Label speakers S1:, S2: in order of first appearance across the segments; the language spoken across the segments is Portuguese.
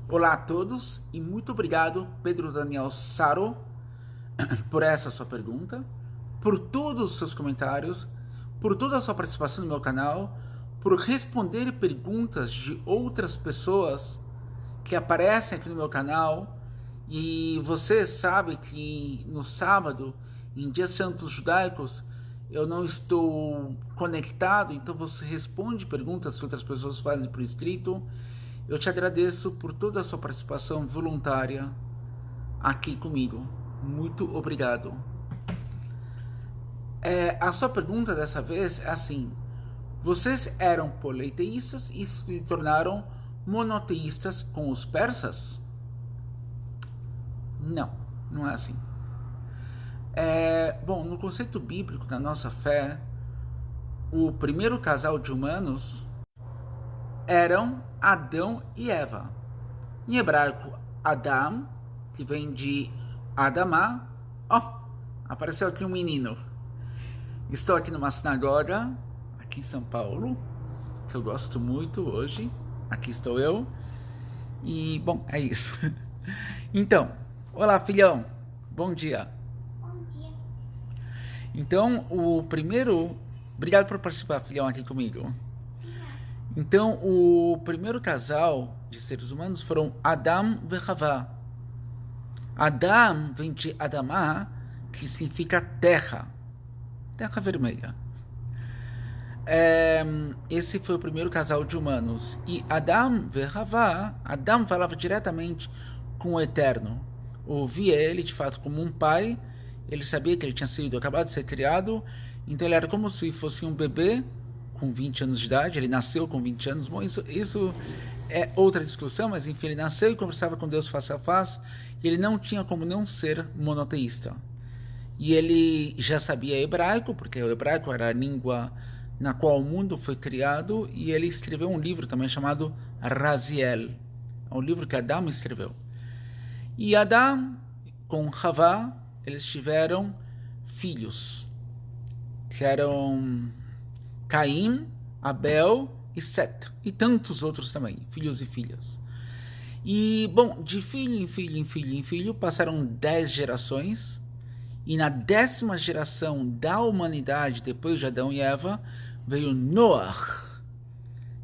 S1: Olá a todos e muito obrigado, Pedro Daniel Saro, por essa sua pergunta, por todos os seus comentários, por toda a sua participação no meu canal, por responder perguntas de outras pessoas que aparecem aqui no meu canal. E você sabe que no sábado, em dias santos judaicos, eu não estou conectado, então você responde perguntas que outras pessoas fazem por escrito. Eu te agradeço por toda a sua participação voluntária aqui comigo. Muito obrigado. A sua pergunta dessa vez é assim: vocês eram politeístas e se tornaram monoteístas com os persas? Não, não é assim. Bom, no conceito bíblico da nossa fé, o primeiro casal de humanos eram Adão e Eva. Em hebraico, Adam, que vem de Adamá. Apareceu aqui um menino. Estou aqui numa sinagoga, aqui em São Paulo, que eu gosto muito hoje. Aqui estou eu. E, bom, é isso. Então, olá, filhão. Bom dia.
S2: Bom dia.
S1: Então, o primeiro... Obrigado por participar, filhão, aqui comigo. Então, o primeiro casal de seres humanos foram Adam e Havá. Adam vem de Adamá, que significa terra. Terra vermelha. Esse foi o primeiro casal de humanos. E Adam e Havá, Adam falava diretamente com o Eterno. Ouvia ele, de fato, como um pai. Ele sabia que ele tinha sido acabado de ser criado. Então ele era como se fosse um bebê com 20 anos de idade. Ele nasceu com 20 anos. Bom, isso é outra discussão, mas enfim, ele nasceu e conversava com Deus face a face. E ele não tinha como não ser monoteísta. E ele já sabia hebraico, porque o hebraico era a língua na qual o mundo foi criado. E ele escreveu um livro também chamado Raziel. É um livro que Adão escreveu. E Adão com Havá, eles tiveram filhos, que eram Caim, Abel e Set, e tantos outros também, filhos e filhas. E, bom, de filho em filho, em filho, em filho, passaram 10 gerações, e na 10ª geração da humanidade, depois de Adão e Eva, veio Noah,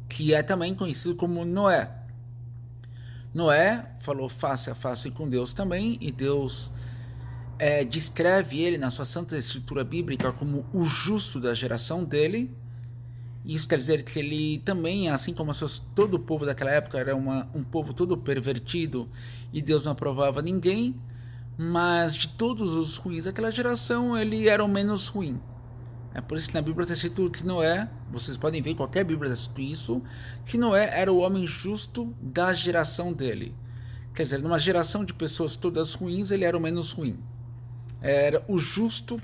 S1: que é também conhecido como Noé. Noé falou face a face com Deus também, e Deus descreve ele na sua Santa Escritura Bíblica como o justo da geração dele. Isso quer dizer que ele também, assim como todo o povo daquela época, era um povo todo pervertido e Deus não aprovava ninguém, mas de todos os ruins daquela geração, ele era o menos ruim. É por isso que na Bíblia está escrito que Noé, vocês podem ver em qualquer Bíblia está escrito isso, que Noé era o homem justo da geração dele. Quer dizer, numa geração de pessoas todas ruins, ele era o menos ruim. Era o justo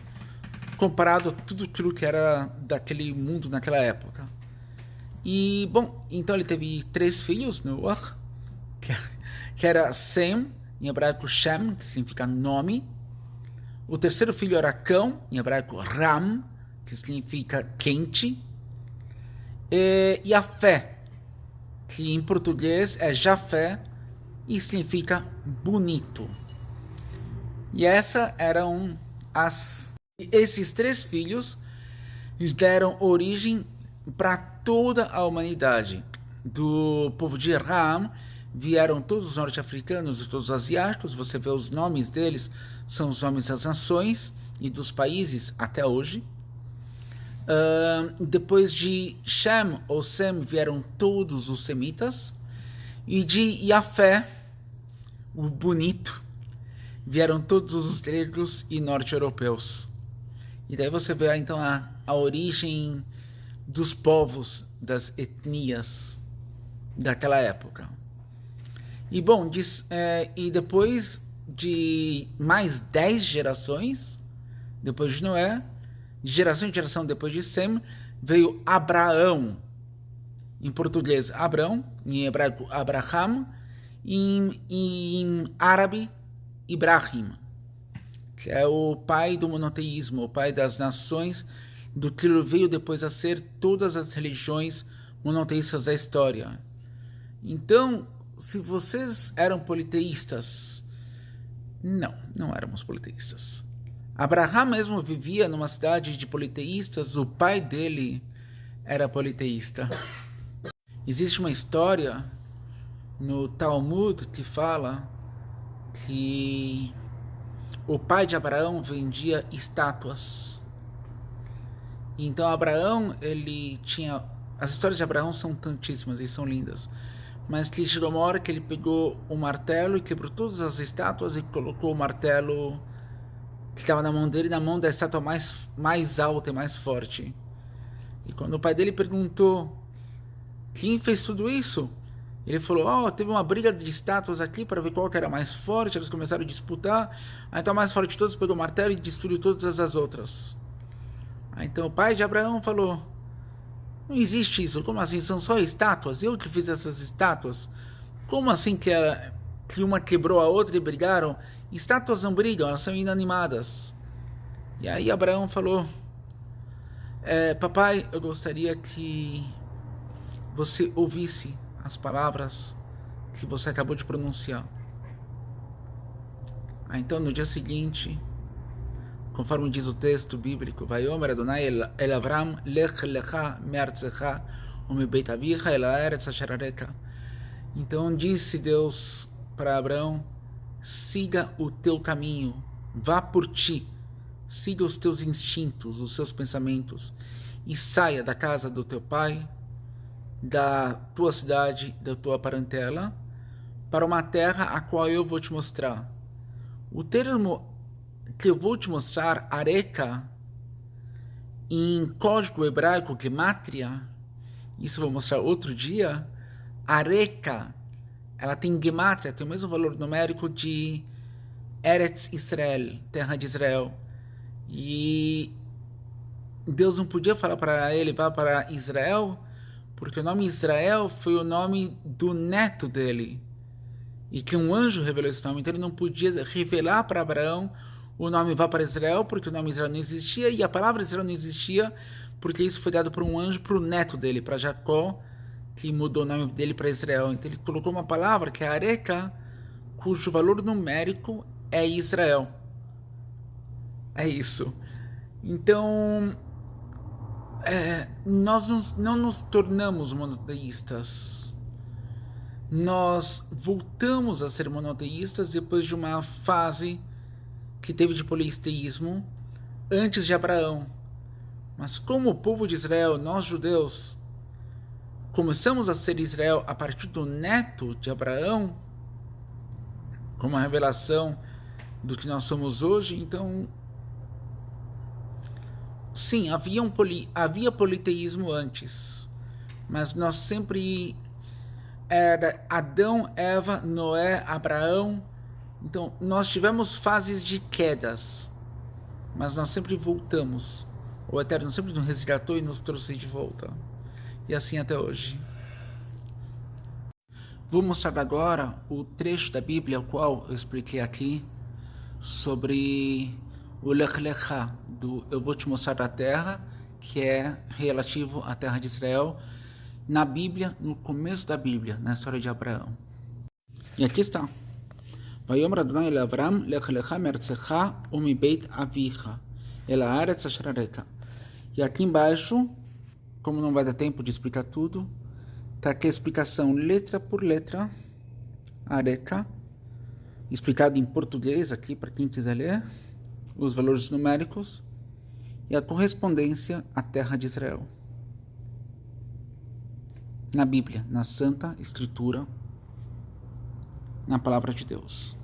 S1: comparado a tudo aquilo que era daquele mundo naquela época. E, bom, então ele teve 3 filhos, Noah, que era Sem, em hebraico Shem, que significa nome. O terceiro filho era Cão, em hebraico Ram, que significa quente. E a fé, que em português é Jafé, e significa bonito. E essas eram esses 3 filhos deram origem para toda a humanidade. Do povo de Ram vieram todos os norte-africanos e todos os asiáticos. Você vê os nomes deles, são os nomes das nações e dos países até hoje. Depois de Shem ou Sem vieram todos os semitas. E de Jafé, o bonito, vieram todos os gregos e norte-europeus. E daí você vê então a origem dos povos, das etnias daquela época. E bom, e depois de mais 10 gerações, depois de Noé, de geração em geração depois de Sem, veio Abraão. Em português, Abrão, em hebraico, Abraham, em árabe, Ibrahim, que é o pai do monoteísmo, o pai das nações, do que veio depois a ser todas as religiões monoteístas da história. Então, se vocês eram politeístas, não éramos politeístas. Abraham mesmo vivia numa cidade de politeístas, o pai dele era politeísta. Existe uma história no Talmud que fala que o pai de Abraão vendia estátuas. Então Abraão, ele tinha... As histórias de Abraão são tantíssimas e são lindas. Mas que chegou uma hora que ele pegou um martelo e quebrou todas as estátuas e colocou o martelo que estava na mão dele na mão da estátua mais alta e mais forte. E quando o pai dele perguntou quem fez tudo isso, ele falou, teve uma briga de estátuas aqui para ver qual que era mais forte, eles começaram a disputar, aí então a mais forte de todos pegou o martelo e destruiu todas as outras. Aí então o pai de Abraão falou, não existe isso, como assim, são só estátuas, eu que fiz essas estátuas, como assim que uma quebrou a outra e brigaram? Estátuas não brigam, elas são inanimadas. E aí Abraão falou, papai, eu gostaria que você ouvisse as palavras que você acabou de pronunciar. Então no dia seguinte, conforme diz o texto bíblico, Vayomer Adonai el Avram, lech lecha me'artzecha umebeit avicha el haaretz asher areka. Então disse Deus para Abraão, siga o teu caminho, vá por ti, siga os teus instintos, os seus pensamentos, e saia da casa do teu pai, da tua cidade, da tua parentela, para uma terra a qual eu vou te mostrar. O termo que eu vou te mostrar, Areka, em código hebraico, Gematria, isso eu vou mostrar outro dia, Areka, ela tem Gematria, tem o mesmo valor numérico de Eretz Israel, terra de Israel. E Deus não podia falar para ele, vá para Israel, porque o nome Israel foi o nome do neto dele. E que um anjo revelou esse nome, então ele não podia revelar para Abraão o nome vá para Israel, porque o nome Israel não existia, e a palavra Israel não existia, porque isso foi dado por um anjo para o neto dele, para Jacó, que mudou o nome dele para Israel. Então ele colocou uma palavra que é Areka, cujo valor numérico é Israel. É isso. Então, nós não nos tornamos monoteístas. Nós voltamos a ser monoteístas depois de uma fase que teve de politeísmo antes de Abraão. Mas como o povo de Israel, nós judeus, começamos a ser Israel a partir do neto de Abraão, como a revelação do que nós somos hoje, então sim, havia politeísmo antes, mas nós sempre era Adão, Eva, Noé, Abraão. Então nós tivemos fases de quedas, mas nós sempre voltamos. O Eterno sempre nos resgatou e nos trouxe de volta, e assim até hoje. Vou mostrar agora o trecho da Bíblia, o qual eu expliquei aqui, sobre o Lech Lecha, do Eu Vou Te Mostrar a Terra, que é relativo à terra de Israel, na Bíblia, no começo da Bíblia, na história de Abraão. E aqui está. Vayomer Adonai el Avram, Lech Lecha me'artzecha umibeit avicha, el haaretz asher areka. E aqui embaixo, como não vai dar tempo de explicar tudo, está aqui a explicação letra por letra, Areka, explicado em português aqui para quem quiser ler, os valores numéricos e a correspondência à terra de Israel. Na Bíblia, na Santa Escritura, na Palavra de Deus.